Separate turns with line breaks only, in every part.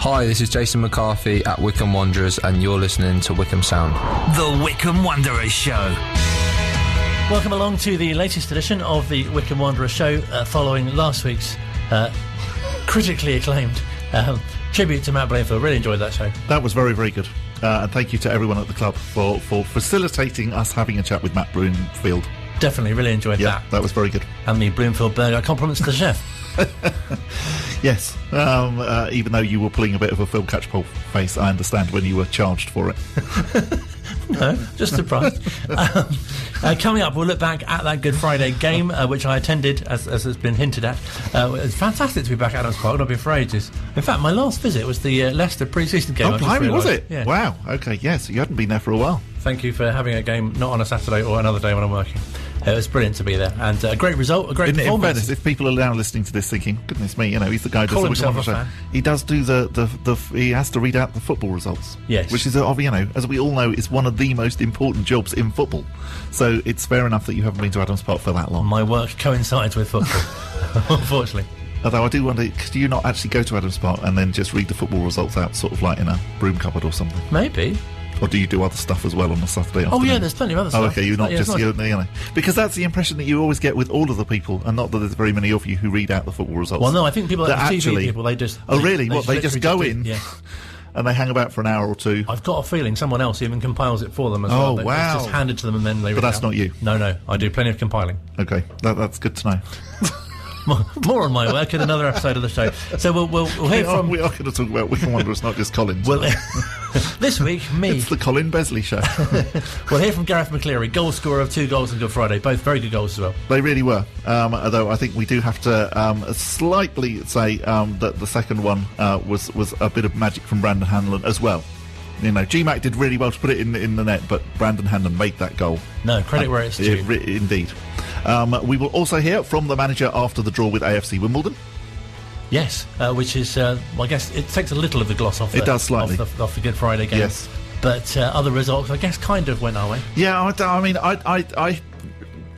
Hi, this is Jason McCarthy at Wycombe Wanderers, and you're listening to Wycombe Sound.
The Wycombe Wanderers Show.
Welcome along to the latest edition of the Wycombe Wanderers Show, following last week's critically acclaimed tribute to Matt Blainfield. Really enjoyed that show.
That was very, very good. And thank you to everyone at the club for facilitating us having a chat with Matt Bloomfield.
Definitely, really enjoyed that.
Yeah, that was very good.
And the Bloomfield burger compliments to the chef.
Yes, even though you were pulling a bit of a Phil Catchpole face, I understand when you were charged for it.
No, just surprised. Coming up, we'll look back at that Good Friday game, which I attended, as has been hinted at. It's fantastic to be back at Adams Park. I've been for ages. In fact, my last visit was the Leicester pre-season game.
Oh, blimey, was it?
Yeah.
Wow, okay, yes, you hadn't been there for a while.
Thank you for having a game not on a Saturday or another day when I'm working. It was brilliant to be there, and a great result, a great performance. In fairness,
if people are now listening to this thinking, goodness me, he's the guy who does the Wycombe Wanderers Show. He does do he has to read out the football results.
Yes.
Which is, as we all know, is one of the most important jobs in football. So it's fair enough that you haven't been to Adams Park for that long.
My work coincides with football, unfortunately.
Although I do wonder, do you not actually go to Adams Park and then just read the football results out, sort of like in a broom cupboard or something?
Maybe.
Or do you do other stuff as well on a Saturday afternoon?
Oh yeah, there's plenty of other stuff.
Oh, okay, you're not just because that's the impression that you always get with all of the people, and not that there's very many of you who read out the football results.
Well, no, I think people like the TV people, they just...
Oh, really? They just go in,
yeah,
and they hang about for an hour or two.
I've got a feeling someone else even compiles it for them as well.
Oh, wow.
It's just handed to them and then they read it out.
But that's not you?
No, I do plenty of compiling.
Okay, that's good to know.
More on my work in another episode of the show. So we'll hear from...
We are going to talk about Wycombe Wanderers, not just Collins.
Well, this week, me...
It's the Colin Besley Show.
We'll hear from Gareth McCleary, goal scorer of 2 goals on Good Friday. Both very good goals as well.
They really were. Although I think we do have to slightly say that the second one was a bit of magic from Brandon Hanlon as well. GMAC did really well to put it in the net, but Brandon Hanlon made that goal.
No, credit where it's due.
Indeed. We will also hear from the manager after the draw with AFC Wimbledon.
Yes, which is, I guess, it takes a little of the gloss off. It
does slightly
off the Good Friday game.
Yes,
but other results, I guess, kind of went our way.
Yeah, I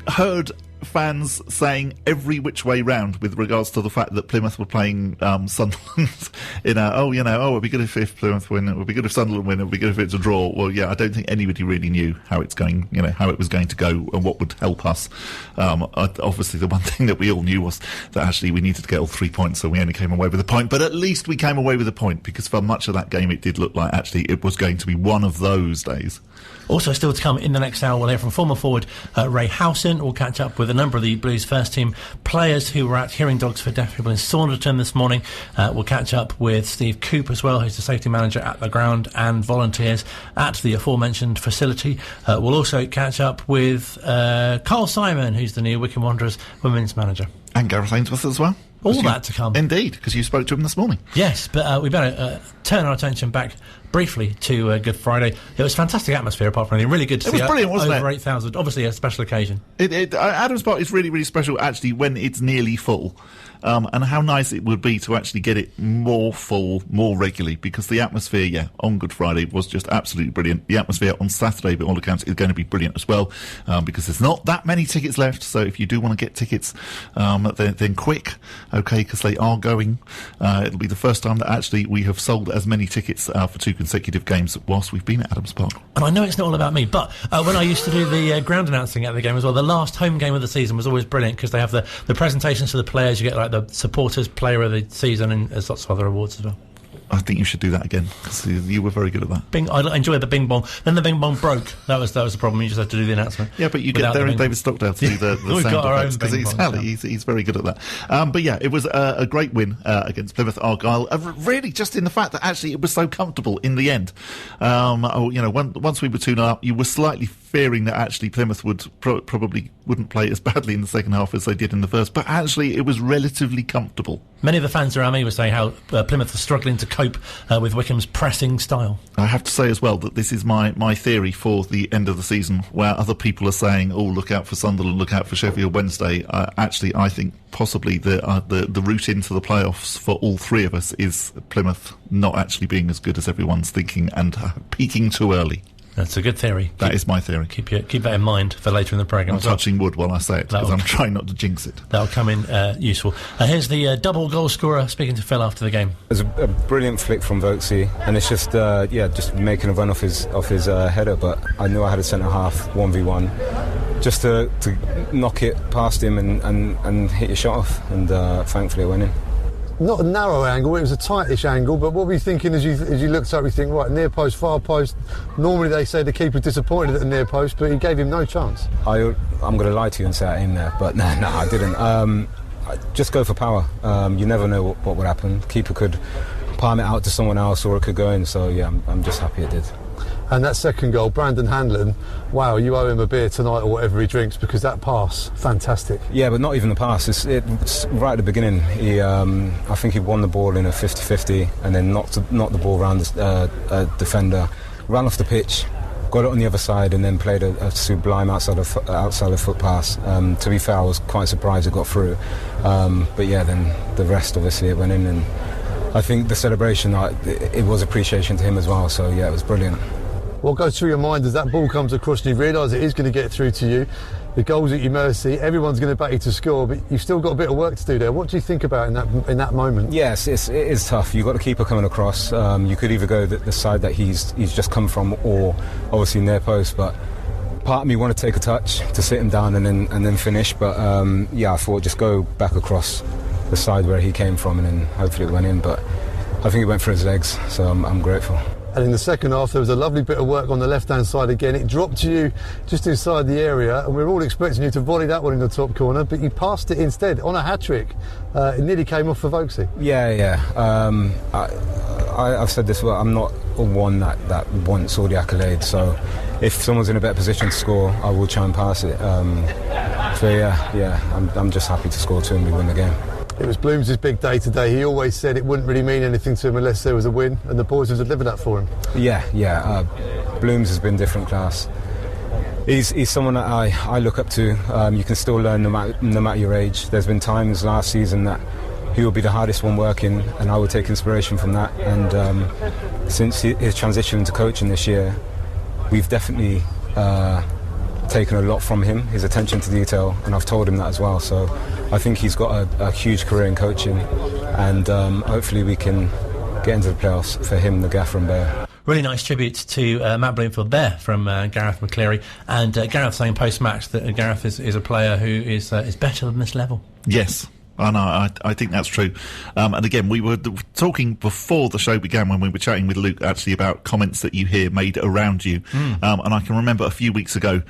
heard fans saying every which way round with regards to the fact that Plymouth were playing Sunderland in it'd be good if Plymouth win, it would be good if Sunderland win, it would be good if it's a draw. Well, yeah, I don't think anybody really knew how it's going, how it was going to go and what would help us. Obviously the one thing that we all knew was that actually we needed to get all 3 points, so we only came away with a point, but at least we came away with a point, because for much of that game it did look like actually it was going to be one of those days.
Also still to come in the next hour, we'll hear from former forward Ray Howson. We'll catch up with a number of the Blues first team players who were at Hearing Dogs for Deaf People in Saunderton this morning. We'll catch up with Steve Coop as well, who's the safety manager at the ground, and volunteers at the aforementioned facility. We'll also catch up with Carl Simon, who's the new Wycombe Wanderers Women's manager.
And Gareth Ainsworth as well.
All that to come.
Indeed, because you spoke to him this morning.
Yes, but we better turn our attention back briefly to Good Friday. It was fantastic atmosphere, apart from anything. Really good to see.
It was brilliant, wasn't it?
Over 8,000. Obviously a special occasion.
Adams Park is really, really special, actually, when it's nearly full. And how nice it would be to actually get it more full, more regularly, because the atmosphere, on Good Friday was just absolutely brilliant. The atmosphere on Saturday, by all accounts, is going to be brilliant as well, because there's not that many tickets left, so if you do want to get tickets, then quick, okay, because they are going. It'll be the first time that actually we have sold as many tickets for 2 consecutive games whilst we've been at Adams Park.
And I know it's not all about me, but when I used to do the ground announcing at the game as well, the last home game of the season was always brilliant, because they have the presentations to the players. You get like the supporters player of the season, and there's lots of other awards as well.
I think you should do that again, because you were very good at that.
I enjoyed the bing bong. Then the bing bong broke. That was the problem. You just had to do the announcement.
Yeah, but you get there and David Stockdale to do the sound effects, because he's very good at that. But yeah, it was a great win against Plymouth Argyle. Really, just in the fact that actually it was so comfortable in the end. Once we were 2-0 up, you were slightly fearing that actually Plymouth would probably wouldn't play as badly in the second half as they did in the first. But actually, it was relatively comfortable.
Many of the fans around me were saying how Plymouth are struggling to cope with Wycombe's pressing style.
I have to say as well that this is my theory for the end of the season, where other people are saying, oh, look out for Sunderland, look out for Sheffield Wednesday. Actually, I think possibly the route into the playoffs for all three of us is Plymouth not actually being as good as everyone's thinking and peaking too early.
That's a good theory.
That is my theory.
Keep that in mind for later in the programme.
I'm touching wood while I say it, because I'm trying not to jinx it.
That'll come in useful. Here's the double goal scorer speaking to Phil after the game.
It was a brilliant flick from Vokesy, and it's just just making a run off his header, but I knew I had a centre-half 1v1 just to knock it past him and hit your shot off, and thankfully it went in.
Not a narrow angle, it was a tightish angle, but what were you thinking as you looked up? You think, right, near post, far post. Normally they say the keeper's disappointed at the near post, but he gave him no chance.
I'm going to lie to you and say I aimed there, but no, I didn't. Just go for power. You never know what would happen. Keeper could palm it out to someone else, or it could go in, so yeah, I'm just happy it did.
And that second goal, Brandon Hanlon, wow, you owe him a beer tonight or whatever he drinks, because that pass, fantastic.
Yeah, but not even the pass. It's right at the beginning. I think he won the ball in a 50-50 and then knocked the ball around the defender, ran off the pitch, got it on the other side, and then played a sublime outside of foot pass. To be fair, I was quite surprised it got through. But yeah, then the rest, obviously, it went in, and I think the celebration, it was appreciation to him as well, so yeah, it was brilliant.
What goes through your mind as that ball comes across and you realise it is going to get through to you? The goal's at your mercy, everyone's going to back you to score, but you've still got a bit of work to do there. What do you think about in that moment?
Yes, it is tough. You've got the keeper coming across. You could either go the side that he's just come from, or obviously near post, but part of me want to take a touch to sit him down and then finish, but I thought just go back across the side where he came from, and then hopefully it went in, but I think it went for his legs, so I'm grateful.
And in the second half, there was a lovely bit of work on the left-hand side again. It dropped to you just inside the area, and we were all expecting you to volley that one in the top corner, but you passed it instead on a hat-trick. It nearly came off for Vokesy. Yeah.
I've said this, well, I'm not one that wants all the accolades, so if someone's in a better position to score, I will try and pass it. I'm just happy to score two and we win the game.
It was Bloom's big day today. He always said it wouldn't really mean anything to him unless there was a win, and the boys have delivered that for him.
Yeah. Bloom's has been different class. He's someone that I look up to. You can still learn no matter your age. There's been times last season that he will be the hardest one working, and I will take inspiration from that. And since his transition into coaching this year, we've definitely taken a lot from him, his attention to detail, and I've told him that as well. So I think he's got a huge career in coaching, and hopefully we can get into the playoffs for him, the gaffer and Bear.
Really nice tribute to Matt Bloomfield there from Gareth McCleary, and Gareth saying post-match that Gareth is a player who is better than this level.
Yes. Oh, no, I think that's true. And again, we were talking before the show began when we were chatting with Luke actually about comments that you hear made around you. And I can remember a few weeks ago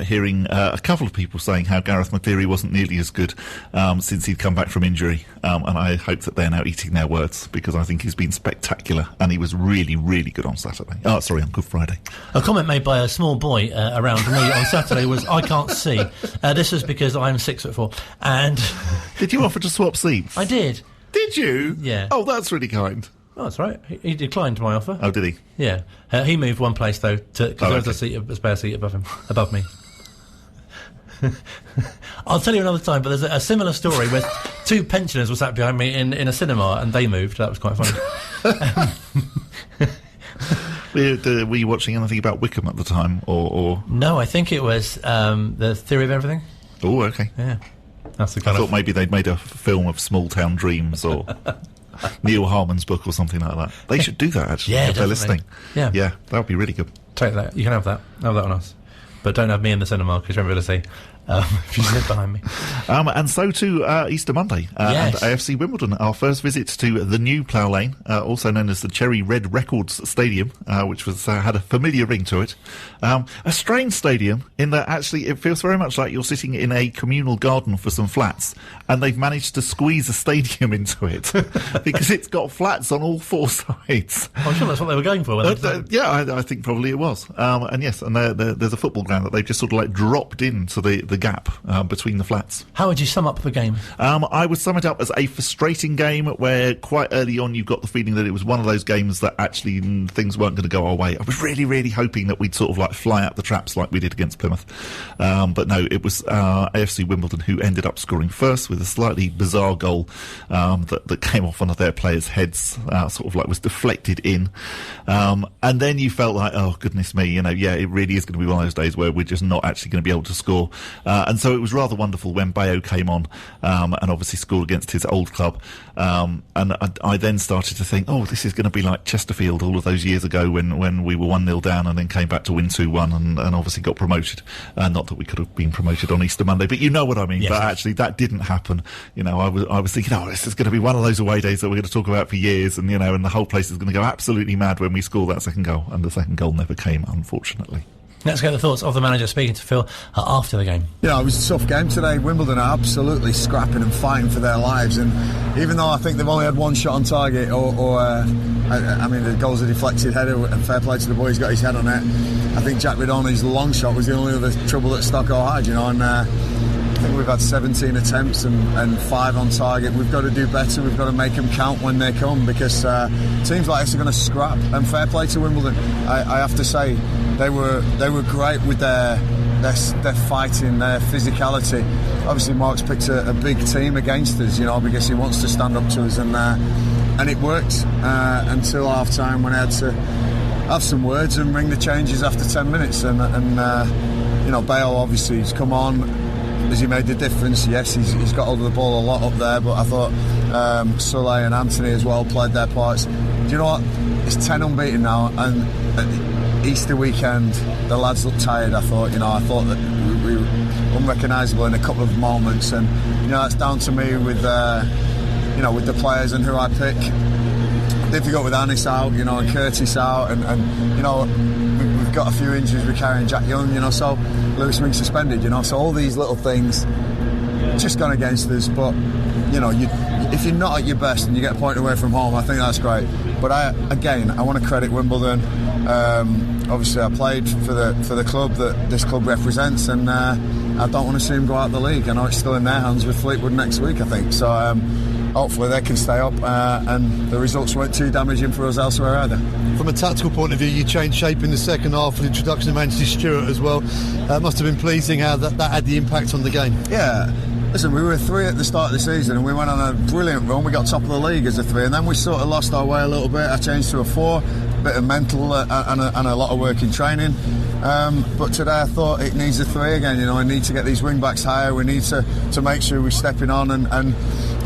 hearing a couple of people saying how Gareth McCleary wasn't nearly as good since he'd come back from injury. And I hope that they're now eating their words, because I think he's been spectacular and he was really, really good on Saturday. On Good Friday.
A comment made by a small boy around me on Saturday was, I can't see. This is because I'm 6'4", and...
Did you offer to swap seats?
I did.
Did you?
Yeah.
Oh, that's really kind.
Oh, that's right. He declined my offer.
Oh, did he?
Yeah. He moved one place though, because there was a spare seat above me. I'll tell you another time. But there's a similar story where two pensioners were sat behind me in a cinema, and they moved. That was quite funny.
Were you watching anything about Wycombe at the time, or? No,
I think it was The Theory of Everything.
Oh, okay.
Yeah. That's the
I thought maybe they'd made a film of Small Town Dreams or Neil Harmon's book or something like that. They should do that, actually, if they're listening. Yeah, that would be really good.
Take that. You can have that. Have that on us. But don't have me in the cinema, because you're able to see if you sit behind me.
And so to Easter Monday and AFC Wimbledon, our first visit to the new Plough Lane, also known as the Cherry Red Records Stadium, which was had a familiar ring to it. A strange stadium in that actually it feels very much like you're sitting in a communal garden for some flats, and they've managed to squeeze a stadium into it because it's got flats on all four sides.
I'm sure that's what they were going for.
I think probably it was. And yes, and there's a football ground that they've just sort of like dropped into the the gap between the flats.
How would you sum up the game?
I would sum it up as a frustrating game where quite early on you got the feeling that it was one of those games that actually things weren't going to go our way. I was really, really hoping that we'd sort of like fly out the traps like we did against Plymouth. But no, it was AFC Wimbledon who ended up scoring first with a slightly bizarre goal that came off one of their players' heads, sort of like was deflected in. And then you felt like, oh, goodness me, it really is going to be one of those days where we're just not actually going to be able to score. And so it was rather wonderful when Bayo came on and obviously scored against his old club. And I then started to think, oh, this is going to be like Chesterfield all of those years ago when we were 1-0 down and then came back to win 2-1 and obviously got promoted. Not that we could have been promoted on Easter Monday, but you know what I mean. Yes. But actually that didn't happen. I was thinking, oh, this is going to be one of those away days that we're going to talk about for years, and and the whole place is going to go absolutely mad when we score that second goal. And the second goal never came, unfortunately.
Let's get the thoughts of the manager speaking to Phil after the game.
It was a tough game today. Wimbledon are absolutely scrapping and fighting for their lives, and even though I think they've only had one shot on target, the goals are deflected header, and fair play to the boy, he's got his head on it. I think Jack Ridoni's long shot was the only other trouble that Stockholm had, and I think we've had 17 attempts and 5 on target. We've got to do better. We've got to make them count when they come, because teams like this are going to scrap. And fair play to Wimbledon. I have to say they were great with their fighting, their physicality. Obviously, Mark's picked a big team against us, because he wants to stand up to us, and it worked until half time when I had to have some words and ring the changes after 10 minutes. And Bale obviously has come on. Has he made the difference? Yes, he's got hold of the ball a lot up there, but I thought Soleil and Anthony as well played their parts. Do you know what? It's 10 unbeaten now, and Easter weekend the lads looked tired. I thought that we were unrecognisable in a couple of moments, and that's down to me with with the players and who I pick. Difficult with Anis out, and Curtis out, and we've got a few injuries. We're carrying Jack Young, so Lewis Wing suspended, so all these little things just gone against us. But if you're not at your best and you get a point away from home, I think that's great. But I want to credit Wimbledon. Obviously, I played for the club that this club represents, and I don't want to see them go out of the league. I know it's still in their hands with Fleetwood next week, I think. So hopefully they can stay up, and the results weren't too damaging for us elsewhere either.
From a tactical point of view, you changed shape in the second half with the introduction of Anthony Stewart as well. It must have been pleasing how that had the impact on the game.
Yeah. Listen, we were 3 at the start of the season, and we went on a brilliant run. We got top of the league as a 3, and then we sort of lost our way a little bit. I changed to a 4, a bit of mental and a lot of work in training. But today I thought it needs a 3 again. I need to get these wing backs higher. We need to make sure we're stepping on, and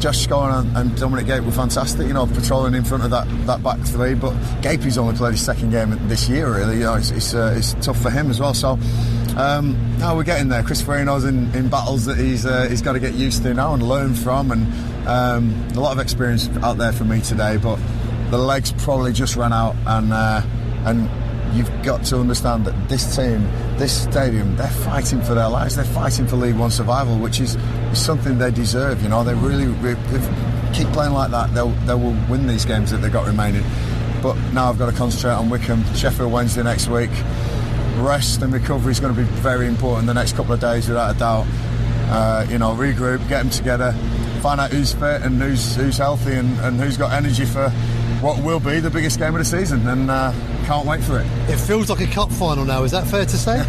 Josh Scoren and Dominic Gape were fantastic, patrolling in front of that back 3. But Gapey's only played his second game this year, really. It's tough for him as well. So now we're getting there. Chris Farino's in battles that he's got to get used to now and learn from, and a lot of experience out there for me today. But the legs probably just ran out, and you've got to understand that this team, this stadium, they're fighting for their lives. They're fighting for League One survival, which is something they deserve. They really keep playing like that. They will win these games that they've got remaining. But now I've got to concentrate on Wycombe, Sheffield Wednesday next week. Rest and recovery is going to be very important the next couple of days, without a doubt. Regroup, get them together, find out who's fit and who's healthy and who's got energy for what will be the biggest game of the season, and can't wait for it.
It feels like a cup final now, is that fair to say?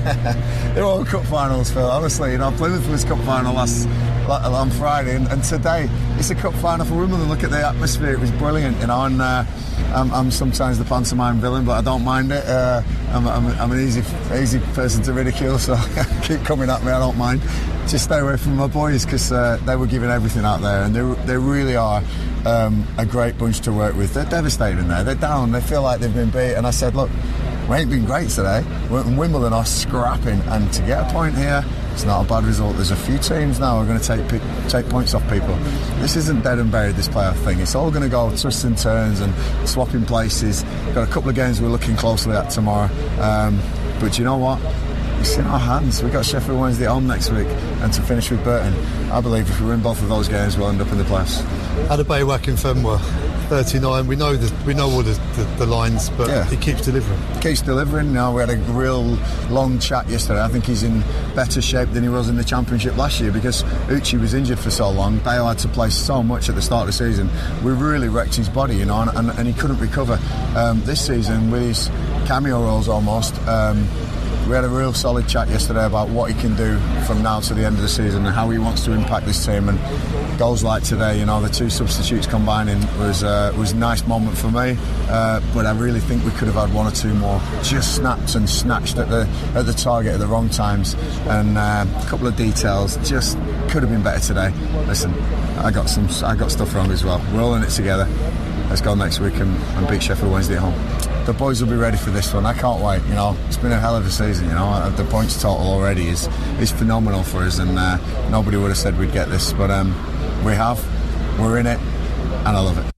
They're all cup finals, Phil, honestly. Plymouth was cup final on Friday, and today it's a cup final for Wimbledon. Look at the atmosphere, it was brilliant, and I'm sometimes the pantomime villain, but I don't mind it. I'm an easy person to ridicule, so keep coming at me, I don't mind. Just stay away from my boys, because they were giving everything out there, and they really are a great bunch to work with. They're devastated in there, they're down, they feel like they've been beat, and I said, look, we ain't been great today. Wimbledon are scrapping, and to get a point here, it's not a bad result. There's a few teams now who are going to take points off people. This isn't dead and buried, this playoff thing. It's all going to go twists and turns and swapping places. Got a couple of games we're looking closely at tomorrow, but you know what? It's in our hands. We've got Sheffield Wednesday at home next week, and to finish with Burton. I believe if we win both of those games, we'll end up in the playoffs.
How did Baywak in Fenway? 39. We know all the lines, but he keeps delivering.
Keeps delivering. Now we had a real long chat yesterday. I think he's in better shape than he was in the Championship last year because Uchi was injured for so long. Bale had to play so much at the start of the season. We really wrecked his body, you know, and he couldn't recover this season with his cameo roles almost. We had a real solid chat yesterday about what he can do from now to the end of the season and how he wants to impact this team. And goals like today, you know, the two substitutes combining was a nice moment for me. But I really think we could have had one or two more just snaps and snatched at the target at the wrong times. And a couple of details just could have been better today. Listen, I got stuff wrong as well. We're all in it together. Let's go next week and beat Sheffield Wednesday at home. The boys will be ready for this one. I can't wait. You know, it's been a hell of a season. You know, the points total already is phenomenal for us, and nobody would have said we'd get this, but we have. We're in it, and I love it.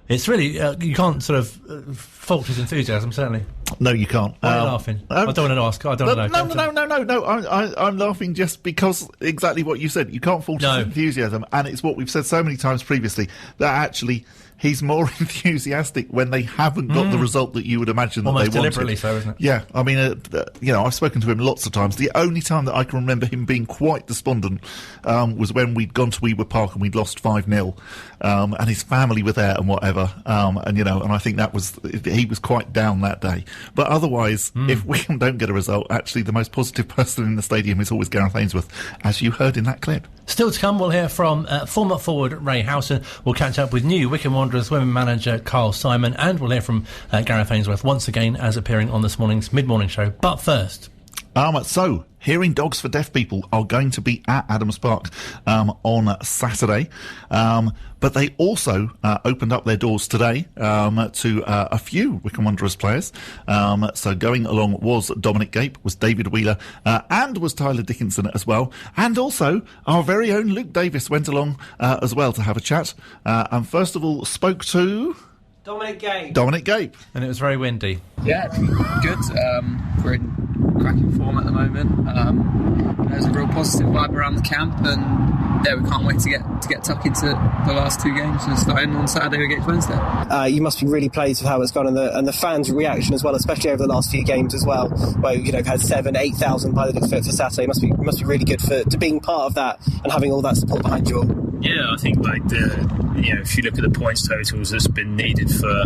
It's really you can't sort of fault his enthusiasm, certainly.
No, you can't.
Why are you laughing? I don't want to ask. I don't know. No. I'm laughing just because exactly what you said. You can't fault his enthusiasm, and it's what we've said so many times previously that actually he's more enthusiastic when they haven't got the result that you would imagine almost
that they wanted.
Deliberately so, isn't it?
Yeah, I mean, you know, I've spoken to him lots of times. The only time that I can remember him being quite despondent was when we'd gone to Wycombe Park and we'd lost 5-0, and his family were there and whatever, and you know, and I think he was quite down that day. But otherwise, if Wycombe don't get a result, actually the most positive person in the stadium is always Gareth Ainsworth, as you heard in that clip.
Still to come, we'll hear from former forward Ray Howson. We'll catch up with new Wycombe Wanderers Women manager Carl Simon, and we'll hear from Gareth Ainsworth once again as appearing on this morning's mid-morning show. But first...
So, Hearing Dogs for Deaf people are going to be at Adams Park on Saturday. But they also opened up their doors today to a few Wycombe Wanderers players. So going along was Dominic Gape, was David Wheeler, and was Tyler Dickinson as well. And also our very own Luke Davis went along as well to have a chat. And first of all spoke to...
Dominic Gape.
And it was very windy.
Yeah, good. We're in cracking form at the moment. There's a real positive vibe around the camp, and yeah, we can't wait to get tucked into the last two games and starting on Saturday against Wednesday.
You must be really pleased with how it's gone, and the fans' reaction as well, especially over the last few games as well, where you've had 7,000-8,000 by the looks of it for Saturday. It must be really good to being part of that and having all that support behind you all.
Yeah, I think if you look at the points totals that's been needed for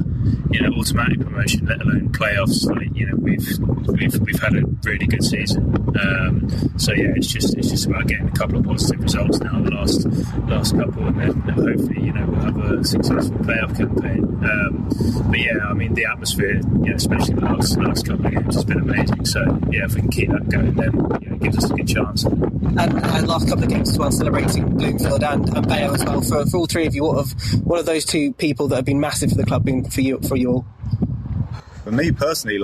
automatic promotion, let alone playoffs, we've had a really good season. So yeah, it's just about getting a couple of positive results now the last couple, and then hopefully we'll have a successful playoff campaign. But yeah, I mean the atmosphere, especially the last couple of games, has been amazing. So yeah, if we can keep that going, then it gives us a good chance.
And last couple of games as well, celebrating Bloomfield and Bayer as well. For all three of you, what are those two people that have been massive for the club been for you all?
For me personally,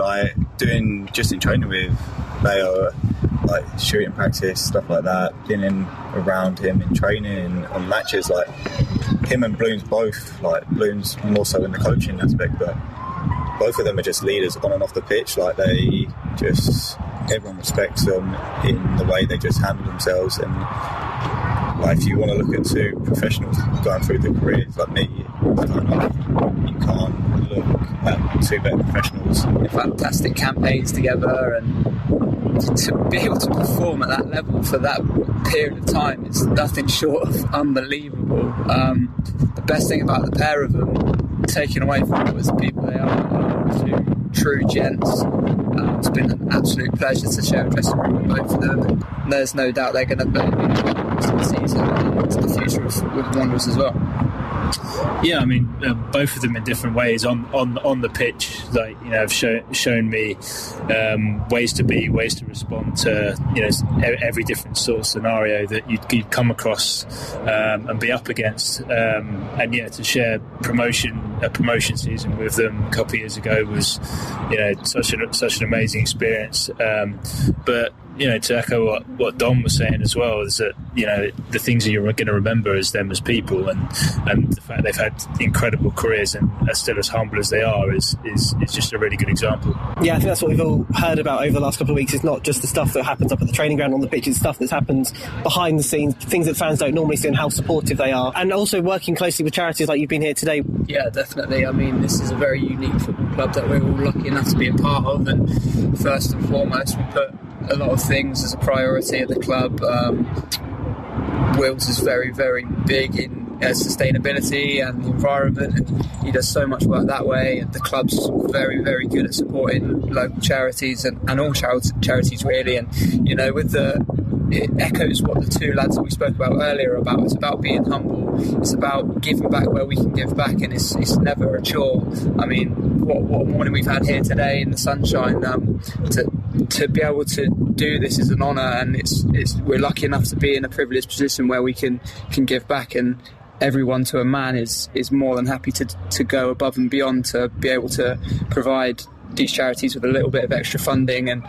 doing just in training with Bayer, shooting practice, stuff like that, being around him in training on matches, him and Blooms both, Blooms more so in the coaching aspect, but both of them are just leaders on and off the pitch. Everyone respects them in the way they just handle themselves, and if you want to look at two professionals going through their careers like me, you can't look at two better professionals.
Fantastic campaigns together, and to be able to perform at that level for that period of time is nothing short of unbelievable. The best thing about the pair of them, taken away from it, was the people they are, two true gents. It's been an absolute pleasure to share a dressing room with both of them, and there's no doubt they're going to be the season and into the future with Wanderers as well.
Yeah, I mean, both of them in different ways on the pitch, have shown me ways to be, ways to respond to every different sort of scenario that you'd come across and be up against, and yeah, to share a promotion season with them a couple of years ago was such an amazing experience. But to echo what Don was saying as well, is that the things that you're going to remember is them as people, and the fact they've had incredible careers and are still as humble as they are is just a really good example.
Yeah, I think that's what we've all heard about over the last couple of weeks. It's not just the stuff that happens up at the training ground on the pitch, it's stuff that's happened behind the scenes, things that fans don't normally see, and how supportive they are, and also working closely with charities like you've been here today.
Yeah, definitely. I mean, this is a very unique football club that we're all lucky enough to be a part of, and first and foremost we put a lot of things as a priority at the club. Wills is very, very big in sustainability and the environment, and he does so much work that way, and the club's very, very good at supporting local charities and all charities really, and it echoes what the two lads that we spoke about earlier about. It's about being humble, it's about giving back where we can give back, and it's never a chore. I mean, what morning we've had here today in the sunshine, to be able to do this is an honour, and we're lucky enough to be in a privileged position where we can give back, and everyone to a man is more than happy to go above and beyond to be able to provide these charities with a little bit of extra funding and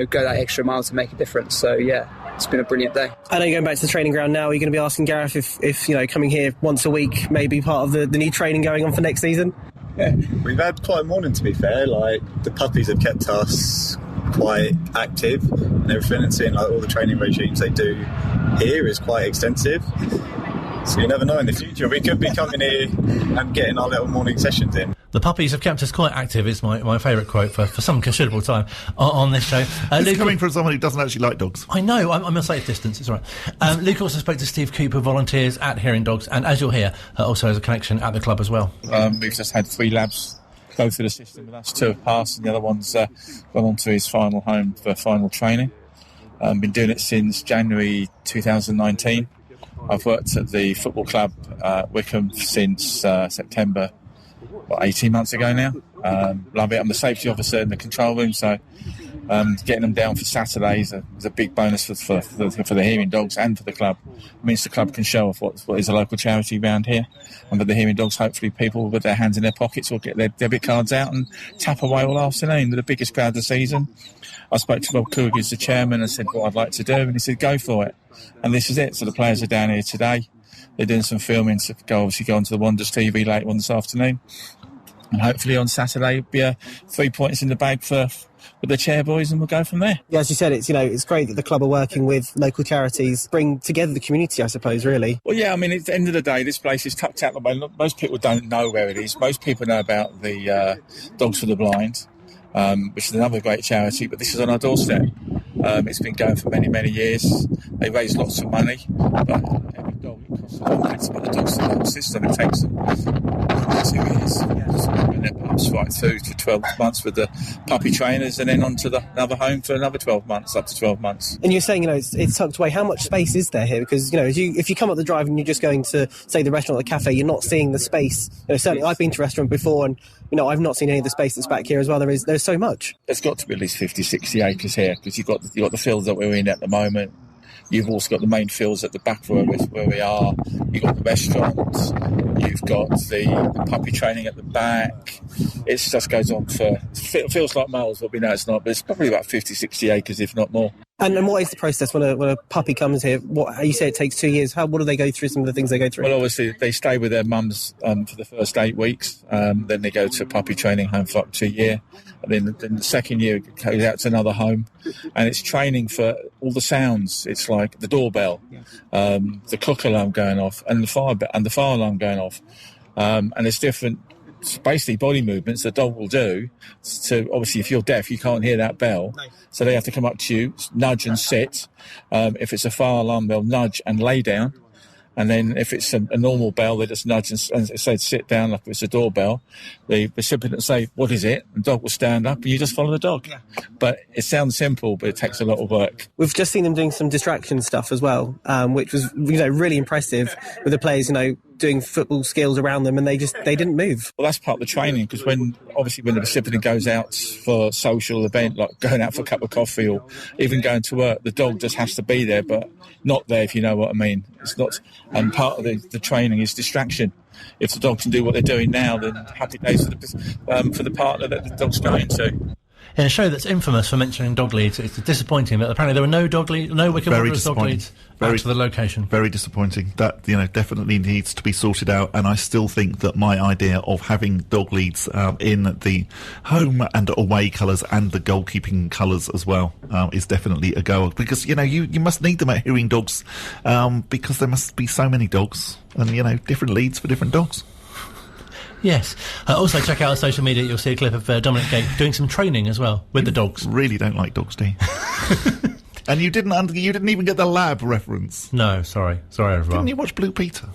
go that extra mile to make a difference. So yeah, it's been a brilliant day.
I know you're going back to the training ground now. Are you going to be asking Gareth if coming here once a week may be part of the new training going on for next season?
Yeah, we've had quite a morning, to be fair. Like, the puppies have kept us quite active and everything, and seeing all the training regimes they do here is quite extensive. So you never know, in the future we could be coming here and getting our little morning sessions in.
The puppies have kept us quite active is my favourite quote for some considerable time on this show.
It's coming from someone who doesn't actually like dogs.
I know, I'm a safe distance, it's all right. Luke also spoke to Steve Cooper, volunteers at Hearing Dogs, and as you'll hear, also has a connection at the club as well.
We've just had 3 labs go through the system with us. 2 have passed, and the other one's gone on to his final home for final training. Been doing it since January 2019. I've worked at the football club Wycombe since September, 18 months ago now. Love it. I'm the safety officer in the control room, so getting them down for Saturdays is a big bonus for the Hearing Dogs and for the club. It means the club can show off what is a local charity around here, and for the Hearing Dogs, hopefully people with their hands in their pockets will get their debit cards out and tap away all afternoon with the biggest crowd of the season. I spoke to Rob Coog, who's the chairman, and said what I'd like to do, and he said go for it. And this is it. So the players are down here today. They're doing some filming to go onto the Wanderers TV later on this afternoon. And hopefully on Saturday it'll be 3 points in the bag with the Chairboys, and we'll go from there.
Yeah, as you said, it's great that the club are working with local charities, bring together the community, I suppose, really.
Well, yeah, I mean, at the end of the day, this place is tucked out the way. Most people don't know where it is. Most people know about the Dogs for the Blind, which is another great charity, but this is on our doorstep. It's been going for many, many years. They raise lots of money, but every dog, it costs a lot of money to put the dogs through the whole system. It takes them 2 years. And their pups right through to 12 months with the puppy trainers, and then on to another home for another 12 months, up to 12 months.
And you're saying, it's tucked away. How much space is there here? Because, if you come up the drive and you're just going to, say, the restaurant or the cafe, you're not seeing the space. Certainly, I've been to a restaurant before, and I've not seen any of the space that's back here as well. There's so much.
There's got to be at least 50, 60 acres here, because you've got the fields that we're in at the moment. You've also got the main fields at the back where we are. You've got the restaurants. You've got the puppy training at the back. It just goes on for... It feels like miles, but we know it's not. But it's probably about 50, 60 acres, if not more.
And what is the process when a puppy comes here? You say it takes 2 years. What do they go through? Some of the things they go through.
Well, obviously they stay with their mums for the first 8 weeks. Then they go to a puppy training home for up to a year. And then the second year it goes out to another home, and it's training for all the sounds. It's like the doorbell, the cook alarm going off, and the fire alarm going off. And there's different, basically, body movements the dog will do. So obviously, if you're deaf, you can't hear that bell. So they have to come up to you, nudge and sit. If it's a fire alarm, they'll nudge and lay down. And then if it's a normal bell, they just nudge and say sit down like it's a doorbell. The recipient will say, what is it? And the dog will stand up and you just follow the dog. Yeah. But it sounds simple, but it takes a lot of work.
We've just seen them doing some distraction stuff as well, which was really impressive with the players, doing football skills around them, and they didn't move.
Well, that's part of the training, because when the recipient goes out for a social event, like going out for a cup of coffee or even going to work, the dog just has to be there, but not there, if you know what I mean. It's not, and part of the training is distraction. If the dog can do what they're doing now, then happy days for the partner that the dog's going to.
In a show that's infamous for mentioning dog leads, it's disappointing that apparently there were no Wycombe Wanderers dog leads back to the location.
Very disappointing. That, definitely needs to be sorted out, and I still think that my idea of having dog leads in the home and away colours and the goalkeeping colours as well is definitely a goer, because, you must need them at Hearing Dogs because there must be so many dogs and, different leads for different dogs.
Yes. Also, check out our social media. You'll see a clip of Dominic Gate doing some training as well with the dogs.
Really don't like dogs, do you? And you didn't even get the lab reference.
No, sorry, everyone.
Didn't you watch Blue Peter?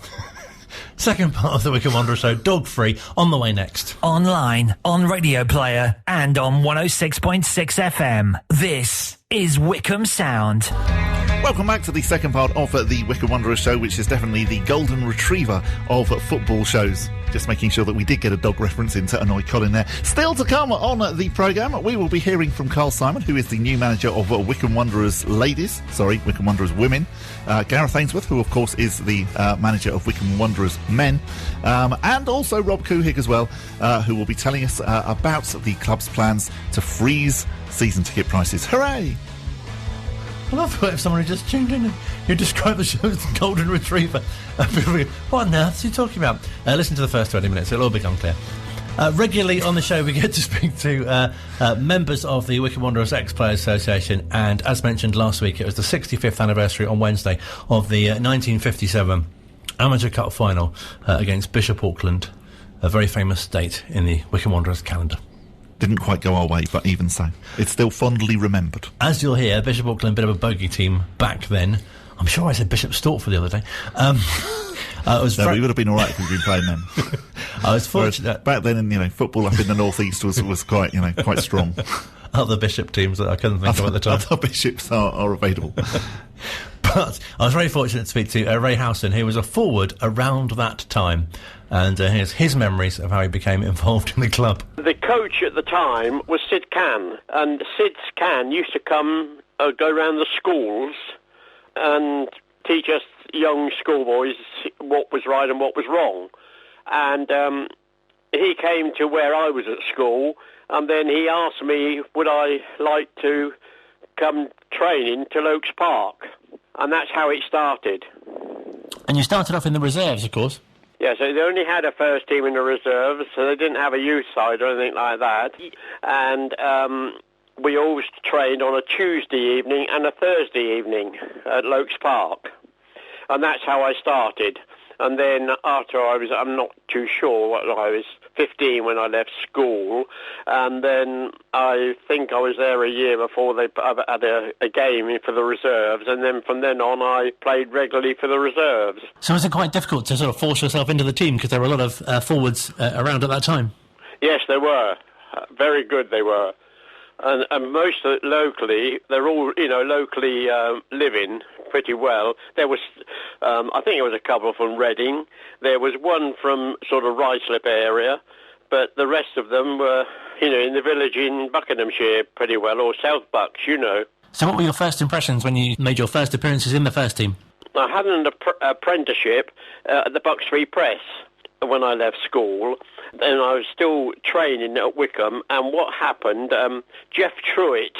Second part of the Wycombe Wanderers Show, dog free, on the way next.
Online, on Radio Player, and on 106.6 FM. This is Wycombe Sound.
Welcome back to the second part of the Wycombe Wanderers Show, which is definitely the golden retriever of football shows. Just making sure that we did get a dog reference in to annoy Colin there. Still to come on the programme, we will be hearing from Carl Simon, who is the new manager of Wycombe Wanderers Wycombe Wanderers Women. Gareth Ainsworth, who of course is the manager of Wycombe Wanderers Men. And also Rob Couhig as well, who will be telling us about the club's plans to freeze season ticket prices. Hooray!
I love if someone who just tuned in and you describe the show as the Golden Retriever. What on earth are you talking about? Listen to the first 20 minutes, it'll all become clear. Regularly on the show we get to speak to members of the Wycombe Wanderers Ex-Players Association, and as mentioned last week, it was the 65th anniversary on Wednesday of the 1957 Amateur Cup final against Bishop Auckland, a very famous date in the Wycombe Wanderers calendar.
Didn't quite go our way, but even so, it's still fondly remembered.
As you'll hear, Bishop Auckland, bit of a bogey team back then. I'm sure I said Bishop Stortford the other day.
We would have been all right if we'd been playing them.
I was fortunate.
Back then, football up in the northeast was quite, quite strong.
Other Bishop teams that I couldn't think of at the time.
Other Bishops are available.
But I was very fortunate to speak to Ray Howson, who was a forward around that time. And here's his memories of how he became involved in the club.
The coach at the time was Sid Can, and Sid Can used to go around the schools and teach us young schoolboys what was right and what was wrong. And he came to where I was at school, and then he asked me would I like to come training to Oaks Park, and that's how it started.
And you started off in the reserves, of course.
Yeah, so they only had a first team in the reserves, so they didn't have a youth side or anything like that. And we always trained on a Tuesday evening and a Thursday evening at Oaks Park. And that's how I started. And then after I'm not too sure, I was 15 when I left school, and then I think I was there a year before they had a game for the reserves, and then from then on I played regularly for the reserves.
So was it quite difficult to sort of force yourself into the team, because there were a lot of forwards around at that time?
Yes, there were. Very good they were. And most locally, they're all, locally living pretty well. There was, I think it was a couple from Reading. There was one from sort of Ruislip area, but the rest of them were, in the village in Buckinghamshire pretty well, or South Bucks,
So what were your first impressions when you made your first appearances in the first team?
I had an apprenticeship at the Bucks Free Press when I left school, and I was still training at Wycombe. And what happened, Jeff Truitt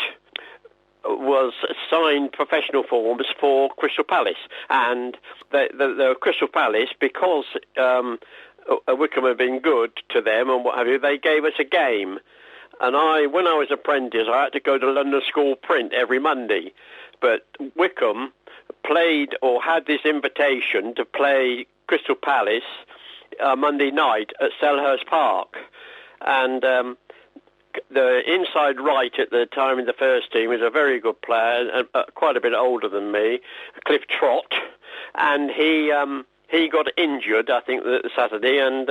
was signed professional forms for Crystal Palace, and the Crystal Palace, because Wycombe had been good to them and what have you, they gave us a game. And when I was apprentice, I had to go to London School Print every Monday, but Wycombe played or had this invitation to play Crystal Palace Monday night at Selhurst Park, and the inside right at the time in the first team was a very good player, quite a bit older than me, Cliff Trott, and he got injured, I think, the Saturday, and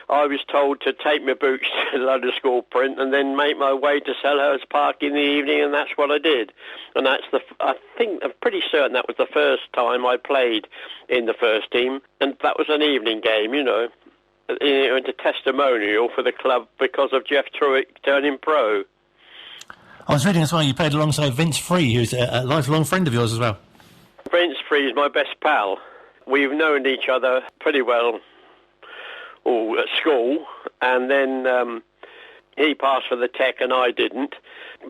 I was told to take my boots to London School Print and then make my way to Selhurst Park in the evening, and that's what I did. And I'm pretty certain that was the first time I played in the first team, and that was an evening game, a testimonial for the club because of Jeff Truitt turning pro.
I was reading as well, you played alongside Vince Free, who's a lifelong friend of yours as well.
Vince Free is my best pal. We've known each other pretty well at school, and then He passed for the Tech and I didn't.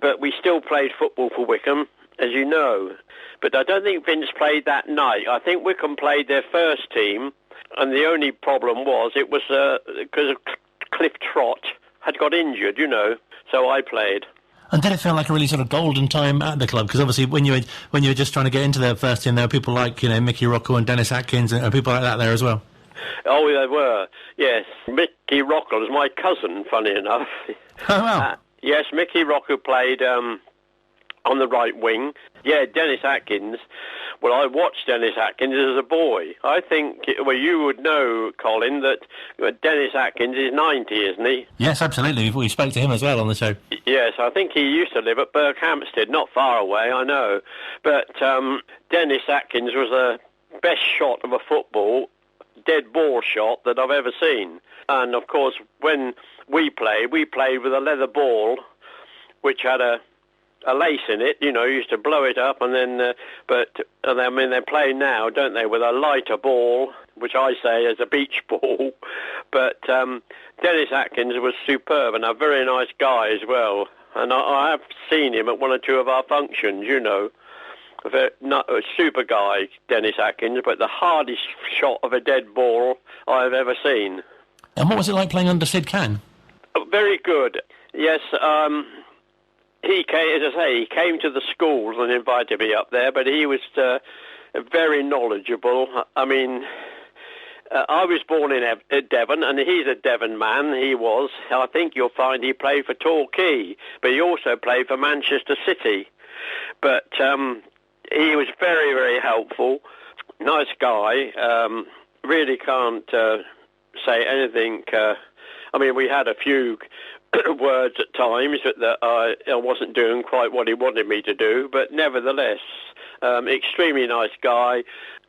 But we still played football for Wycombe, as you know. But I don't think Vince played that night. I think Wycombe played their first team, and the only problem was it was because Cliff Trott had got injured, you know, so I played.
And did it feel like a really sort of golden time at the club? Because obviously when you were just trying to get into the first team, there were people like, you know, Mickey Rockwell and Dennis Atkins and people like that there as well.
Oh, they were, yes. Mickey Rockwell was my cousin, funny enough.
Oh, wow.
Yes, Mickey Rockwell played on the right wing. Yeah, Dennis Atkins. Well, I watched Dennis Atkins as a boy. I think, well, you would know, Colin, that Dennis Atkins is 90, isn't he?
Yes, absolutely. We spoke to him as well on the show.
Yes, I think he used to live at Berkhamsted, not far away, I know. But Dennis Atkins was the best shot of a football, dead ball shot that I've ever seen. And, of course, when we played with a leather ball, which had a lace in it, you know, used to blow it up, and then, I mean, they play now, don't they, with a lighter ball, which I say is a beach ball. But Dennis Atkins was superb and a very nice guy as well. And I have seen him at one or two of our functions, you know. Not a super guy, Dennis Atkins, but the hardest shot of a dead ball I've ever seen.
And what was it like playing under Sid Can?
Very good. Yes, he came, as I say, he came to the schools and invited me up there, but he was very knowledgeable. I mean, I was born in Devon, and he's a Devon man, he was. I think you'll find he played for Torquay, but he also played for Manchester City. But he was very, very helpful, nice guy, really can't say anything. I mean, we had a few words at times that I wasn't doing quite what he wanted me to do, but nevertheless, extremely nice guy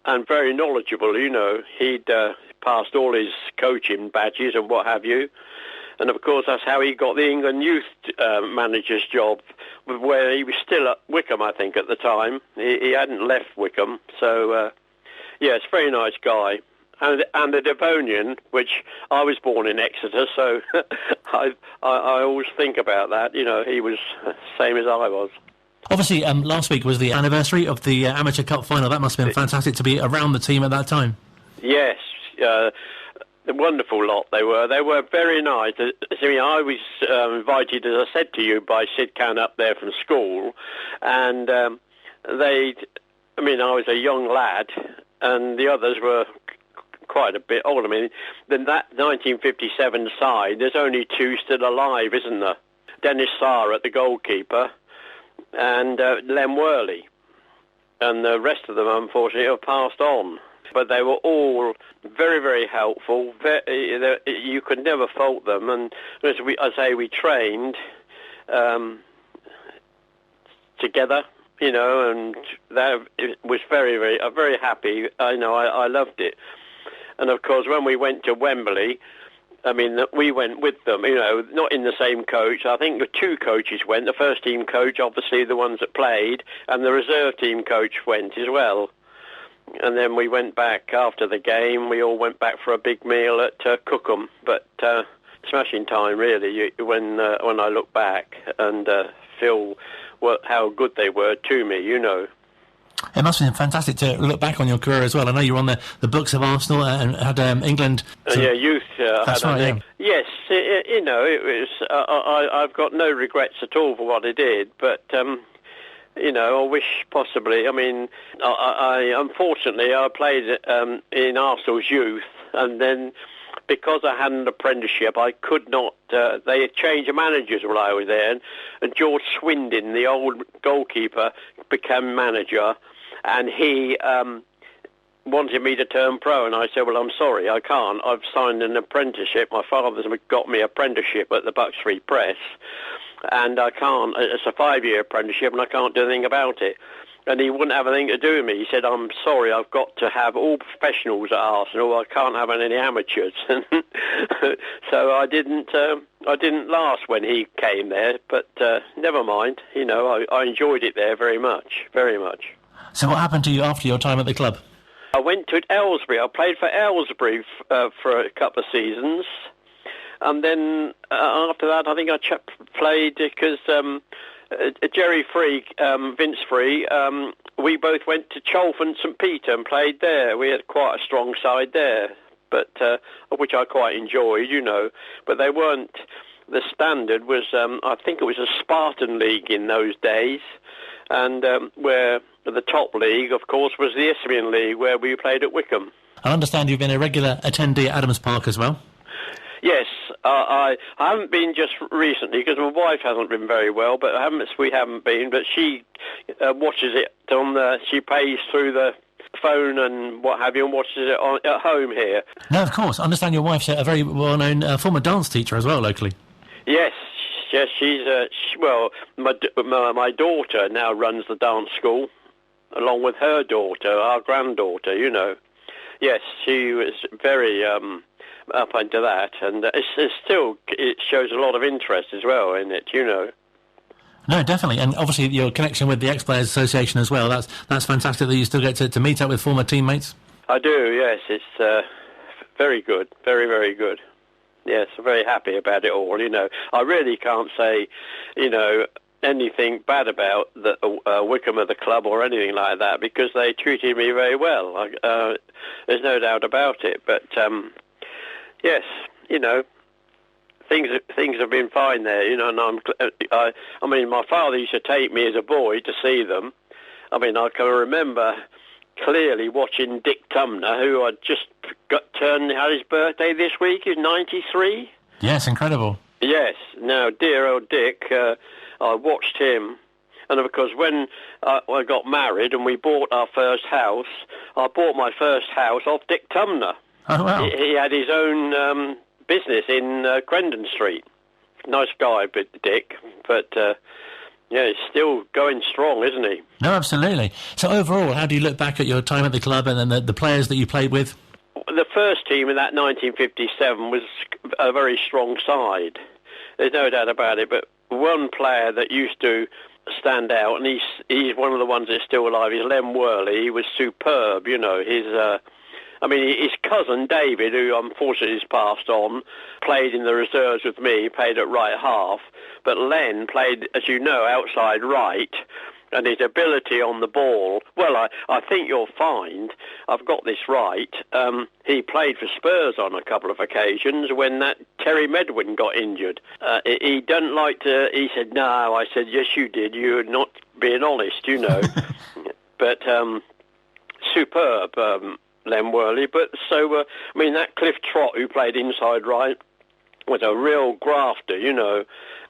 and very knowledgeable, you know. He'd passed all his coaching badges and what have you. And, of course, that's how he got the England youth manager's job, where he was still at Wycombe, I think, at the time. He hadn't left Wycombe. So, yes, very nice guy. And the Devonian, which I was born in Exeter, so I always think about that. You know, he was the same as I was.
Obviously, last week was the anniversary of the Amateur Cup final. That must have been fantastic to be around the team at that time.
Yes, a wonderful lot they were. They were very nice. I was invited, as I said to you, by Sid Can up there from school, and I was a young lad, and the others were quite a bit old. I mean, then that 1957 side, there's only two still alive, isn't there? Dennis Sarr at the goalkeeper and Lem Worley. And the rest of them, unfortunately, have passed on. But they were all very, very helpful. You could never fault them. And as we trained together, you know, and it was very, very, very happy. I loved it. And, of course, when we went to Wembley, I mean, we went with them, you know, not in the same coach. I think the two coaches went. The first team coach, obviously the ones that played, and the reserve team coach went as well. And then we went back after the game. We all went back for a big meal at Cookham. But smashing time, really, when I look back and feel how good they were to me, you know.
It must have been fantastic to look back on your career as well. I know you were on the books of Arsenal and had England.
Youth.
That's right, yeah.
Yes, it was. I've got no regrets at all for what I did, but I wish possibly. I mean, unfortunately I played in Arsenal's youth, and then because I had an apprenticeship, I could not. They had changed managers while I was there, and George Swindon, the old goalkeeper, became manager, and he wanted me to turn pro, and I said, well, I'm sorry, I can't. I've signed an apprenticeship. My father's got me apprenticeship at the Bucks-Free Press, and I can't. It's a 5-year apprenticeship, and I can't do anything about it. And he wouldn't have anything to do with me. He said, I'm sorry, I've got to have all professionals at Arsenal. I can't have any amateurs. So I didn't last when he came there, but never mind. You know, I enjoyed it there very much, very much.
So what happened to you after your time at the club?
I went to Aylesbury. I played for Aylesbury for a couple of seasons. And then after that, I think I played because Jerry Free, Vince Free, we both went to Chalfont St Peter and played there. We had quite a strong side there, but which I quite enjoyed, you know. But they weren't. The standard was, I think it was a Spartan League in those days, and where the top league, of course, was the Isthmian League, where we played at Wycombe.
I understand you've been a regular attendee at Adams Park as well.
Yes, I haven't been just recently because my wife hasn't been very well, but we haven't been. But she watches it on she pays through the phone and what have you, and watches it at home here.
No, of course. I understand your wife's a very well-known former dance teacher as well locally.
Yes, she's my daughter now runs the dance school, along with her daughter, our granddaughter. You know, yes, she was very up into that, and it shows a lot of interest as well in it. You know.
No, definitely, and obviously your connection with the Ex-Players Association as well. That's fantastic that you still get to meet up with former teammates.
I do. Yes, it's very good, very, very good. Yes, I'm very happy about it all, you know. I really can't say, you know, anything bad about the Wycombe or the club or anything like that, because they treated me very well. There's no doubt about it. But, yes, you know, things have been fine there, you know, and I mean, my father used to take me as a boy to see them. I mean, I can remember clearly watching Dick Tumner, who had just had his birthday this week. He's 93.
Yes, incredible.
Yes. Now, dear old Dick, I watched him, and of course, when I got married and we bought our first house, I bought my first house off Dick Tumner.
Oh wow!
He had his own business in Crendon Street. Nice guy, but Dick, but. Yeah, he's still going strong, isn't he?
No, absolutely. So overall, how do you look back at your time at the club and then the players that you played with?
The first team in that 1957 was a very strong side. There's no doubt about it. But one player that used to stand out, and he's one of the ones that's still alive, is Len Worley. He was superb, you know. His cousin David, who unfortunately has passed on, played in the reserves with me, played at right half. But Len played, as you know, outside right, and his ability on the ball, well, I think you'll find, I've got this right, he played for Spurs on a couple of occasions when that Terry Medwin got injured. He didn't like to, he said, no, I said, yes, you did, you're not being honest, you know. But superb, Len Worley. But so, that Cliff Trott, who played inside right, was a real grafter, you know.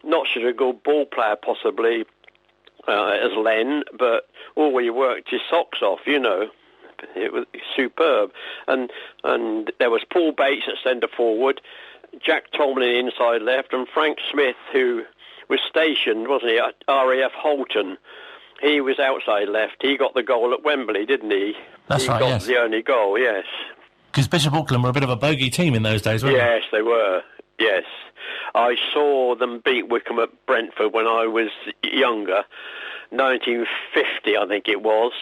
Not such a good ball player, possibly, as Len, but he worked his socks off, you know. It was superb. And there was Paul Bates at centre forward, Jack Tomlin inside left, and Frank Smith, who was stationed, wasn't he, at RAF Holton. He was outside left. He got the goal at Wembley, didn't he?
That's right, yes.
He got the only goal, yes.
Because Bishop Auckland were a bit of a bogey team in those days, weren't they?
Yes, they were, yes. I saw them beat Wycombe at Brentford when I was younger, 1950, I think it was,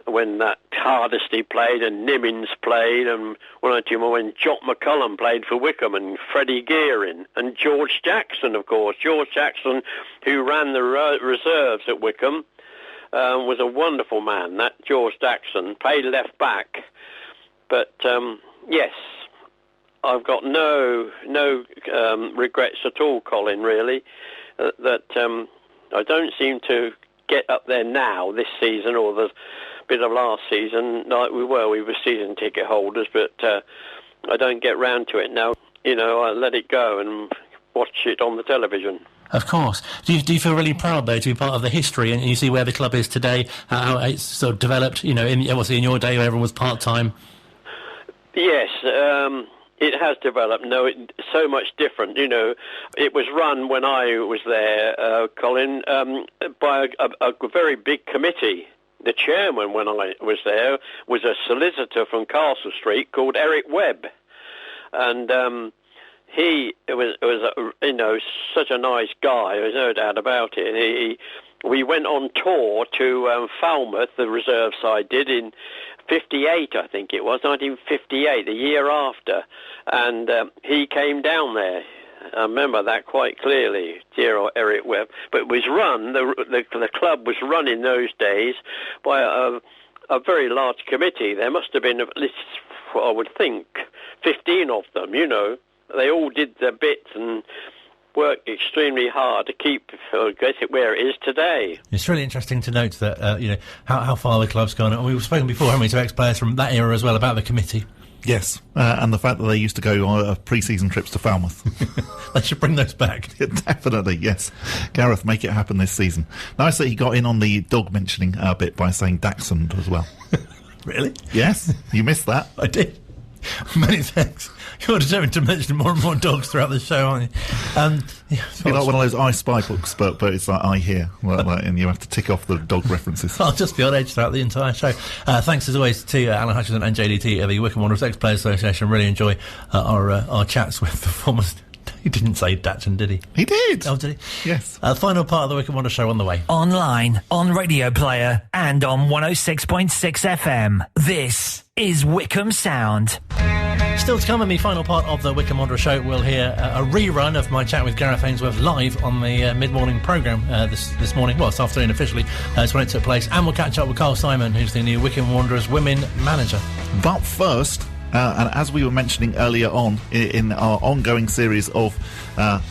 when that Hardesty played and Nimmins played, and when Jock McCullum played for Wycombe, and Freddie Gearing, and George Jackson, of course. George Jackson, who ran the reserves at Wycombe, was a wonderful man. That George Jackson played left back. But, yes, I've got no regrets at all, Colin, really, that I don't seem to get up there now this season or the bit of last season like we were. We were season ticket holders, but I don't get round to it now. You know, I let it go and watch it on the television.
Of course. Do you feel really proud, though, to be part of the history and you see where the club is today, how it's sort of developed, you know, obviously in your day where everyone was part-time?
Yes, it has developed. No, it's so much different. You know, it was run when I was there, Colin, by a very big committee. The chairman, when I was there, was a solicitor from Castle Street called Eric Webb, and he was such a nice guy. There's no doubt about it. We went on tour to Falmouth, the reserve side did, 58, I think it was, 1958, the year after, and he came down there. I remember that quite clearly, dear old Eric Webb. But it was run, the club was run in those days by a very large committee. There must have been at least, I would think, 15 of them, you know. They all did their bits and worked extremely hard to get it where it is today.
It's really interesting to note that, how far the club's gone. And we've spoken before, haven't we, to ex-players from that era as well about the committee.
Yes, and the fact that they used to go on pre-season trips to Falmouth.
They should bring those back.
Definitely, yes. Gareth, make it happen this season. Nice that he got in on the dog mentioning bit by saying Dachshund as well.
Really?
Yes, you missed that.
I did. Many thanks. You're determined to mention more and more dogs throughout the show, aren't you?
It's like one of those I Spy books, but it's like I Hear, and you have to tick off the dog references.
I'll just be on edge throughout the entire show. Thanks as always to Alan Hutchinson and JDT of the Wycombe Wanderers Ex-Players Association. Really enjoy our chats with the former. He didn't say Dachshund, did he?
He did.
Oh, did he?
Yes.
Final part of the Wycombe Wanderers Show on the way.
Online, on Radio Player, and on 106.6 FM. This is Wycombe Sound.
Still to come in the final part of the Wycombe Wanderers Show, we'll hear a rerun of my chat with Gareth Ainsworth live on the mid-morning programme this morning. Well, this afternoon officially. It's when it took place. And we'll catch up with Carl Simon, who's the new Wycombe Wanderers Women manager.
But first... and as we were mentioning earlier on in our ongoing series of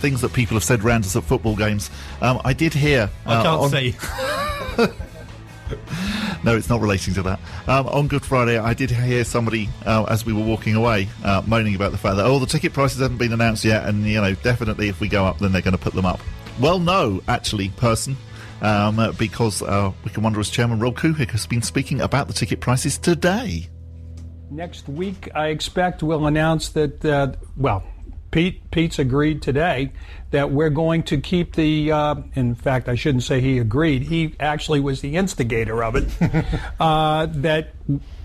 things that people have said round us at football games, I did hear...
I can't see.
No, it's not relating to that. On Good Friday, I did hear somebody, as we were walking away, moaning about the fact that, the ticket prices haven't been announced yet, and, definitely if we go up, then they're going to put them up. Well, no, actually, person... because Wycombe Wanderers chairman Rob Kuhik has been speaking about the ticket prices today.
Next week, I expect we'll announce that, Pete's agreed today that we're going to keep the, in fact, I shouldn't say he agreed, he actually was the instigator of it, that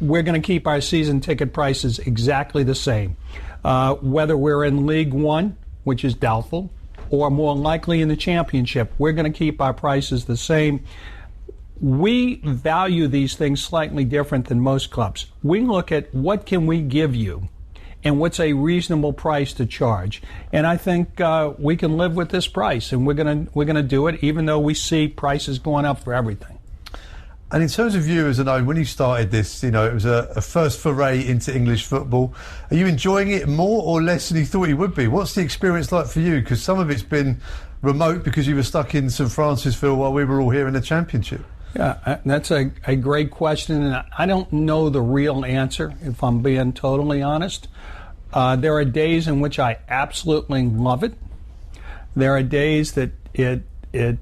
we're going to keep our season ticket prices exactly the same. Whether we're in League One, which is doubtful, or more likely in the Championship, we're going to keep our prices the same. We value these things slightly different than most clubs. We look at what can we give you and what's a reasonable price to charge. And I think we can live with this price, and we're gonna do it even though we see prices going up for everything.
And in terms of you as an owner, when you started this, it was a first foray into English football. Are you enjoying it more or less than you thought you would be? What's the experience like for you? Because some of it's been remote because you were stuck in St Francisville while we were all here in the Championship.
Yeah, that's a great question, and I don't know the real answer, if I'm being totally honest. There are days in which I absolutely love it. There are days that it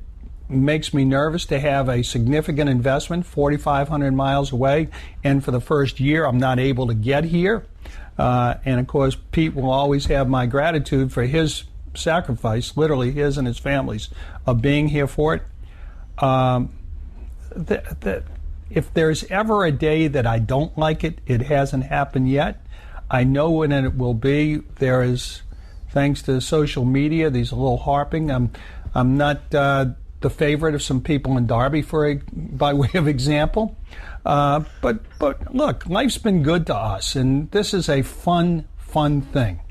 makes me nervous to have a significant investment 4,500 miles away, and for the first year I'm not able to get here. And of course, Pete will always have my gratitude for his sacrifice, literally his and his family's, of being here for it. If there's ever a day that I don't like it, it hasn't happened yet. I know when it will be. There is, thanks to social media, there's a little harping. I'm not the favorite of some people in Derby, by way of example. But look, life's been good to us, and this is a fun thing.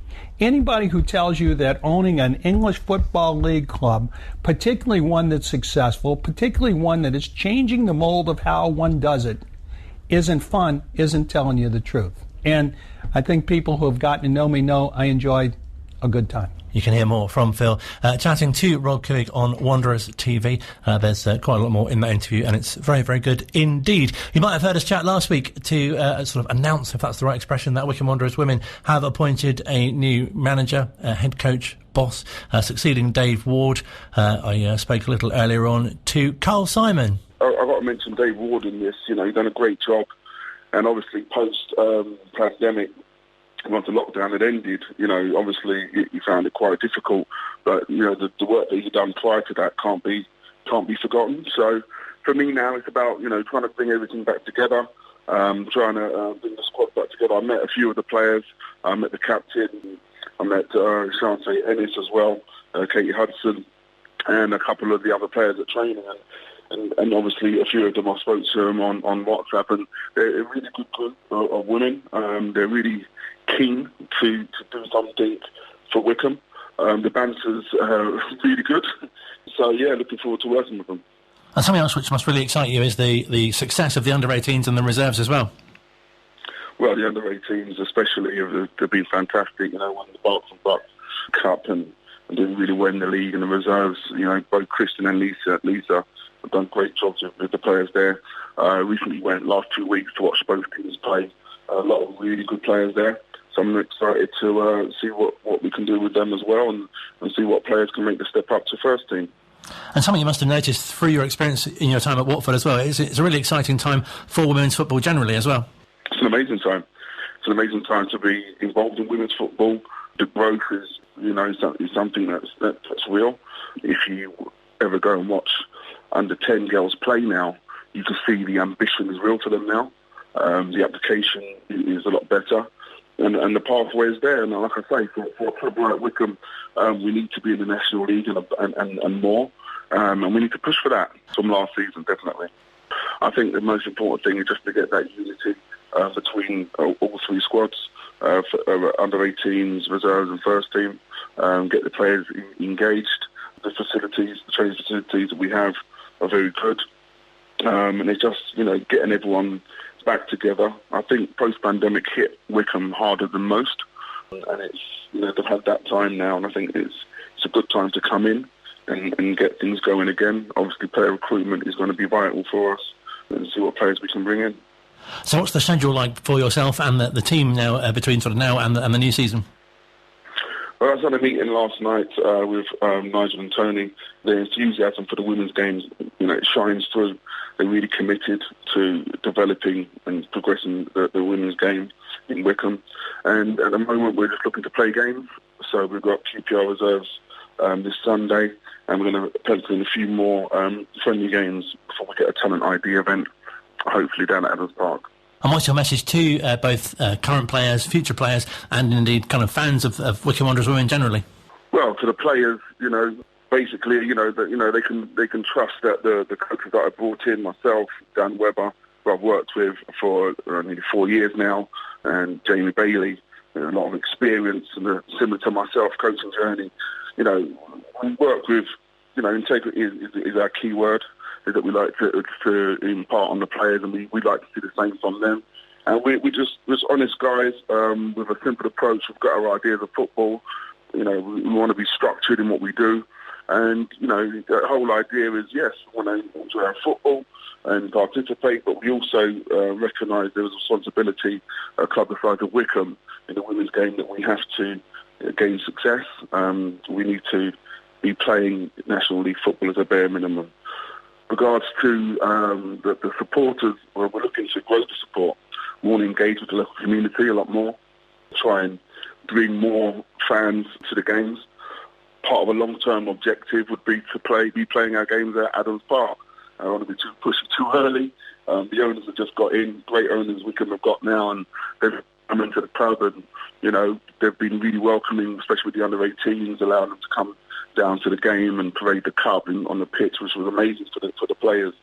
Anybody who tells you that owning an English Football League club, particularly one that's successful, particularly one that is changing the mold of how one does it, isn't fun, isn't telling you the truth. And I think people who have gotten to know me know I enjoyed a good time.
You can hear more from Phil chatting to Rob Kuhig on Wanderers TV. There's quite a lot more in that interview, and it's very, very good indeed. You might have heard us chat last week to sort of announce, if that's the right expression, that Wycombe Wanderers Women have appointed a new manager, head coach, boss, succeeding Dave Ward. I spoke a little earlier on to Carl Simon.
I've got to mention Dave Ward in this. He's done a great job, and obviously post-pandemic, once the lockdown had ended, obviously he found it quite difficult. But the work that he'd done prior to that can't be forgotten. So for me now, it's about trying to bring everything back together, trying to bring the squad back together. I met a few of the players. I met the captain. I met Shante Ennis as well, Katie Hudson, and a couple of the other players at training. And and obviously a few of them I spoke to them on WhatsApp, and they're a really good group of women. They're really keen to do something for Wycombe. The banter's really good. So, yeah, looking forward to working with them.
And something else which must really excite you is the success of the under-18s and the reserves as well.
Well, the under-18s especially have been fantastic. You know, won the Barks and Bucks Cup and didn't really win the league, and the reserves, you know, both Kristen and Lisa have done great jobs with the players there. Recently went last 2 weeks to watch both teams play. A lot of really good players there. So I'm excited to see what we can do with them as well, and see what players can make the step up to first team.
And something you must have noticed through your experience in your time at Watford as well, it's a really exciting time for women's football generally as well.
It's an amazing time. It's an amazing time to be involved in women's football. The growth is, you know, is something that's real. If you ever go and watch under 10 girls play now, you can see the ambition is real for them now. The application is a lot better. And the pathway is there. And like I say, for a club like Wycombe, we need to be in the National League and more. And we need to push for that from last season, definitely. I think the most important thing is just to get that unity between all three squads, for under-18s, reserves and first team, get the players engaged. The facilities, the training facilities that we have are very good. And it's just, you know, getting everyone back together. I think post-pandemic hit Wycombe harder than most, and it's, you know, they've had that time now, and I think it's a good time to come in and get things going again. Obviously, player recruitment is going to be vital for us, and see what players we can bring in.
So what's the schedule like for yourself and the team now, between sort of now and the new season?
Well, I was at a meeting last night with Nigel and Tony. Their enthusiasm for the women's games, you know, it shines through. They're really committed to developing and progressing the women's game in Wycombe. And at the moment, we're just looking to play games. So we've got QPR reserves this Sunday, and we're going to pencil in a few more friendly games before we get a talent ID event, hopefully down at Adams Park.
And what's your message to both current players, future players, and indeed kind of fans of Wycombe Wanderers Women generally?
Well, to the players, you know, basically, you know, that, you know, they can trust that the coaches that I brought in, myself, Dan Webber, who I've worked with for nearly 4 years now, and Jamie Bailey, a lot of experience, and similar to myself, coaching journey. You know, we work with, you know, integrity is our key word. Is that we like to impart on the players, and we like to see the same from them. And we're just honest guys with a simple approach. We've got our ideas of football. You know, we want to be structured in what we do. And, you know, the whole idea is, yes, we want to enjoy our football and participate, but we also recognise there is a responsibility, a club the size of Wycombe, in the women's game, that we have to gain success. We need to be playing National League football as a bare minimum. Regards to the supporters, we're looking to grow the support. We want to engage with the local community a lot more, try and bring more fans to the games. Part of a long-term objective would be to be playing our games at Adams Park. I don't want to be too pushy too early. The owners have just got in, great owners Wycombe have got now, and they've come into the club, and, you know, they've been really welcoming, especially with the under-18s, allowing them to come down to the game and parade the cup on the pitch, which was amazing for the players.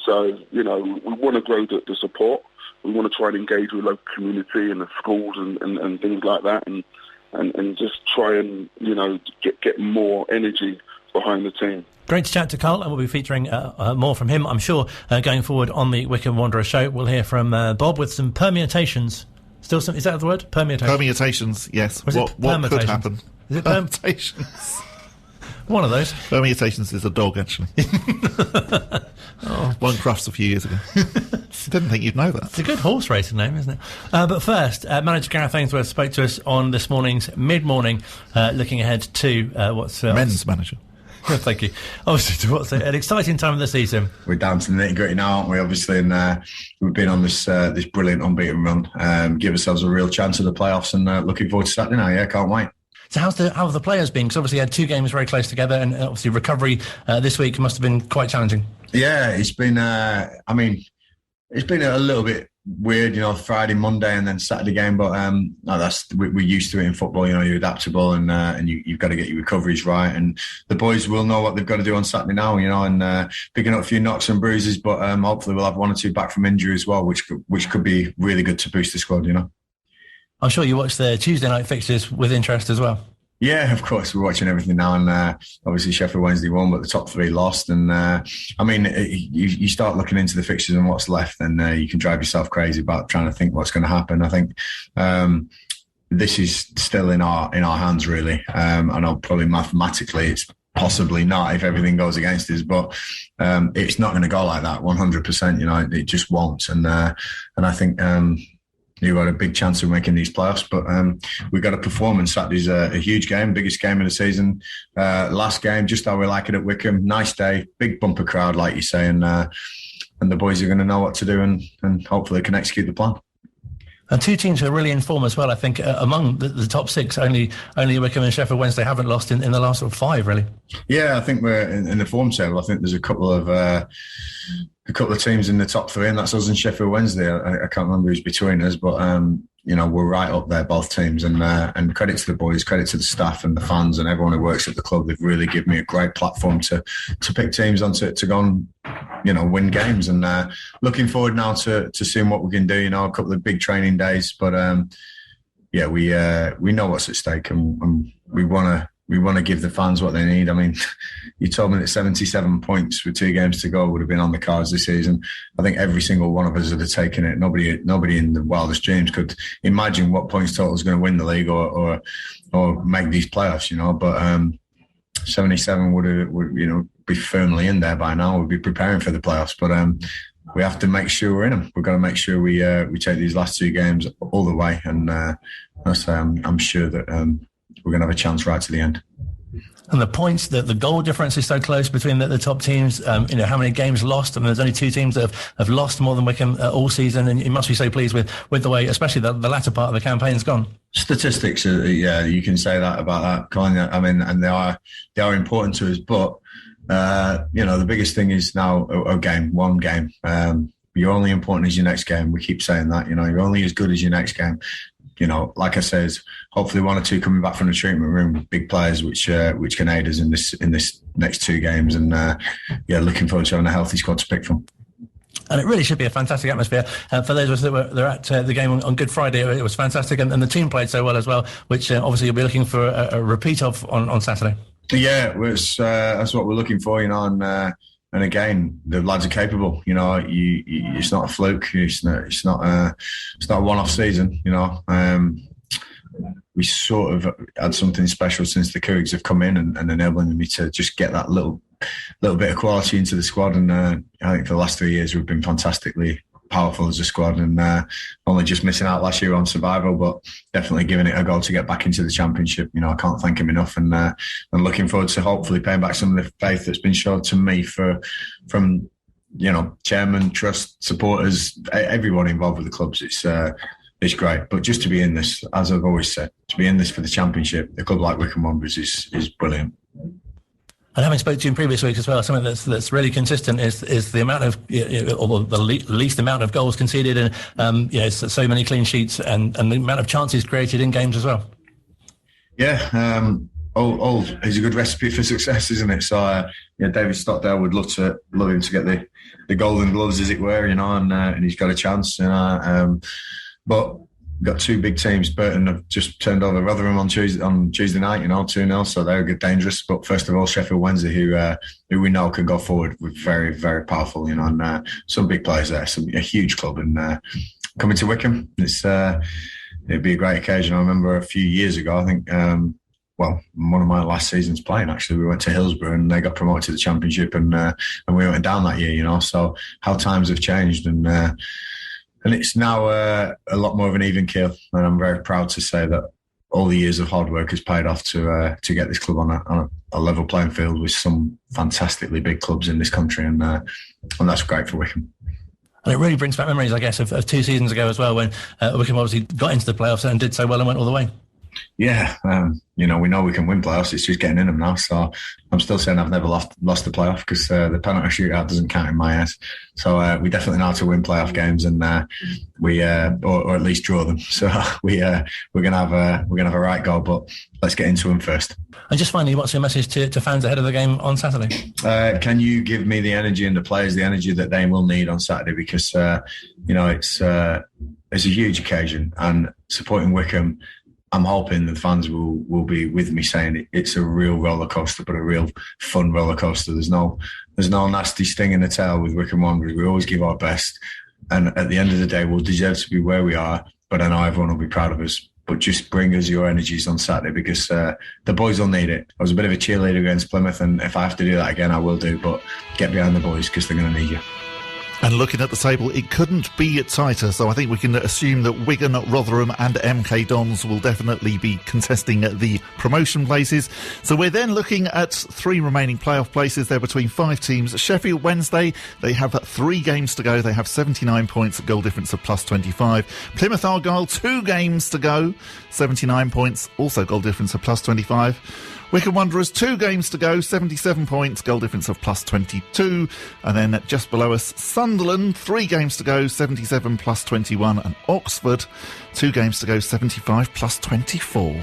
So, you know, we want to grow the support. We want to try and engage with the local community and the schools and things like that, and just try and, you know, get more energy behind the team.
Great to chat to Carl, and we'll be featuring more from him, I'm sure, going forward on the Wycombe Wanderers Show. We'll hear from Bob with some permutations. Still some, is that the word? Permutations?
Permutations, yes. What could happen?
Is it
permutations?
One of those.
Permutations is a dog, actually. Won Crufts a few years ago. Didn't think you'd know that.
It's a good horse racing name, isn't it? But first, manager Gareth Ainsworth spoke to us on this morning's mid-morning, looking ahead to what's...
men's manager.
Thank you. Obviously, to what's an exciting time of the season.
We're down to the nitty-gritty now, aren't we? Obviously, and we've been on this brilliant unbeaten run. Give ourselves a real chance at the playoffs, and looking forward to Saturday now. Yeah, can't wait.
So how have the players been? Because obviously you had 2 games very close together, and obviously recovery this week must have been quite challenging.
Yeah, it's been. It's been a little bit weird, Friday, Monday, and then Saturday game. But no, we're used to it in football. You're adaptable, and you've got to get your recoveries right. And the boys will know what they've got to do on Saturday now, and picking up a few knocks and bruises. But hopefully we'll have one or two back from injury as well, which could be really good to boost the squad.
I'm sure you watched the Tuesday night fixtures with interest as well.
Yeah, of course, we're watching everything now, and obviously Sheffield Wednesday won, but the top three lost. And you start looking into the fixtures and what's left, and you can drive yourself crazy about trying to think what's going to happen. I think this is still in our hands, really. I know probably mathematically it's possibly not if everything goes against us, but it's not going to go like that 100%. It just won't. And I think. You've got a big chance of making these playoffs, but we've got a performance. Saturday's a huge game, biggest game of the season. Last game, just how we like it at Wycombe. Nice day, big bumper crowd, like you say, and the boys are going to know what to do and hopefully can execute the plan.
And two teams are really in form as well. I think among the top six, only Wycombe and Sheffield Wednesday haven't lost in the last 5, really.
Yeah, I think we're in the form table. I think there's a couple of teams in the top 3, and that's us and Sheffield Wednesday. I can't remember who's between us, but we're right up there, both teams. And credit to the boys, credit to the staff and the fans and everyone who works at the club. They've really given me a great platform to pick teams on to go and win games. And looking forward now to seeing what we can do. A couple of big training days, but we know what's at stake, and we want to give the fans what they need. I mean, you told me that 77 points with 2 games to go would have been on the cards this season. I think every single one of us would have taken it. Nobody in the wildest dreams could imagine what points total is going to win the league or make these playoffs, But 77 would be firmly in there by now. We'd be preparing for the playoffs, but we have to make sure we're in them. We've got to make sure we take these last 2 games all the way, and I'm sure that we're going to have a chance right to the end.
And the points, the goal difference is so close between the top teams. How many games lost? And there's only 2 teams that have lost more than Wycombe all season. And you must be so pleased with the way, especially the latter part of the campaign's gone.
Statistics, you can say that about that, can't you? I mean, and they are important to us. But the biggest thing is now one game. You're only important as your next game. We keep saying that. You're only as good as your next game. Like I said, hopefully 1 or 2 coming back from the treatment room, big players which can aid us in this next 2 games, and looking forward to having a healthy squad to pick from.
And it really should be a fantastic atmosphere. For those of us that were at the game on Good Friday, it was fantastic, and the team played so well as well, which obviously you'll be looking for a repeat of on Saturday.
Yeah, that's what we're looking for, and again, the lads are capable. It's not a fluke. It's not a one-off season. We sort of had something special since the Cougs have come in and enabling me to just get that little bit of quality into the squad. And I think for the last 3 years we've been fantastically powerful as a squad, and only just missing out last year on survival, but definitely giving it a go to get back into the championship. I can't thank him enough, and looking forward to hopefully paying back some of the faith that's been shown to me from chairman, trust, supporters, everyone involved with the clubs. It's great, but just to be in this, as I've always said, to be in this for the championship, a club like Wycombe Wanderers is brilliant.
And having spoken to you in previous weeks as well, something that's really consistent is the amount of, or the least amount of goals conceded, and so many clean sheets, and the amount of chances created in games as well.
Yeah, all is a good recipe for success, isn't it? So David Stockdale would love him to get the golden gloves, as it were, and he's got a chance, but. We've got 2 big teams. Burton have just turned over Rotherham on Tuesday night, 2-0, so they're good, dangerous. But first of all, Sheffield Wednesday, who we know can go forward with very, very powerful, and some big players there, a huge club. And coming to Wycombe, it'd be a great occasion. I remember a few years ago, I think, one of my last seasons playing, actually, we went to Hillsborough and they got promoted to the Championship, and we went down that year, so how times have changed, and it's now a lot more of an even keel, and I'm very proud to say that all the years of hard work has paid off to get this club on a level playing field with some fantastically big clubs in this country, and that's great for Wycombe.
And it really brings back memories, I guess, of 2 seasons ago as well, when Wycombe obviously got into the playoffs and did so well and went all the way.
we know we can win playoffs. It's just getting in them now. So I'm still saying I've never lost the playoff because the penalty shootout doesn't count in my eyes. So we definitely know how to win playoff games, and we or at least draw them. So we're gonna have a right goal, but let's get into them first.
And just finally, what's your message to fans ahead of the game on Saturday?
Can you give me the energy and the players the energy that they will need on Saturday? Because it's a huge occasion, and supporting Wycombe, I'm hoping the fans will be with me saying it's a real roller coaster, but a real fun roller coaster. There's no nasty sting in the tail with Wycombe Wanderers. We always give our best, and at the end of the day, we'll deserve to be where we are. But I know everyone will be proud of us. But just bring us your energies on Saturday, because the boys will need it. I was a bit of a cheerleader against Plymouth, and if I have to do that again, I will do. But get behind the boys, because they're going to need you.
And looking at the table, it couldn't be tighter, so I think we can assume that Wigan, Rotherham and MK Dons will definitely be contesting the promotion places. So we're then looking at 3 remaining playoff places. They're between 5 teams. Sheffield Wednesday, they have 3 games to go. They have 79 points, goal difference of plus 25. Plymouth Argyle, 2 games to go, 79 points, also goal difference of plus 25. Wycombe Wanderers, 2 games to go, 77 points, goal difference of plus 22. And then just below us, Sunderland, 3 games to go, 77 plus 21. And Oxford, 2 games to go, 75 plus 24.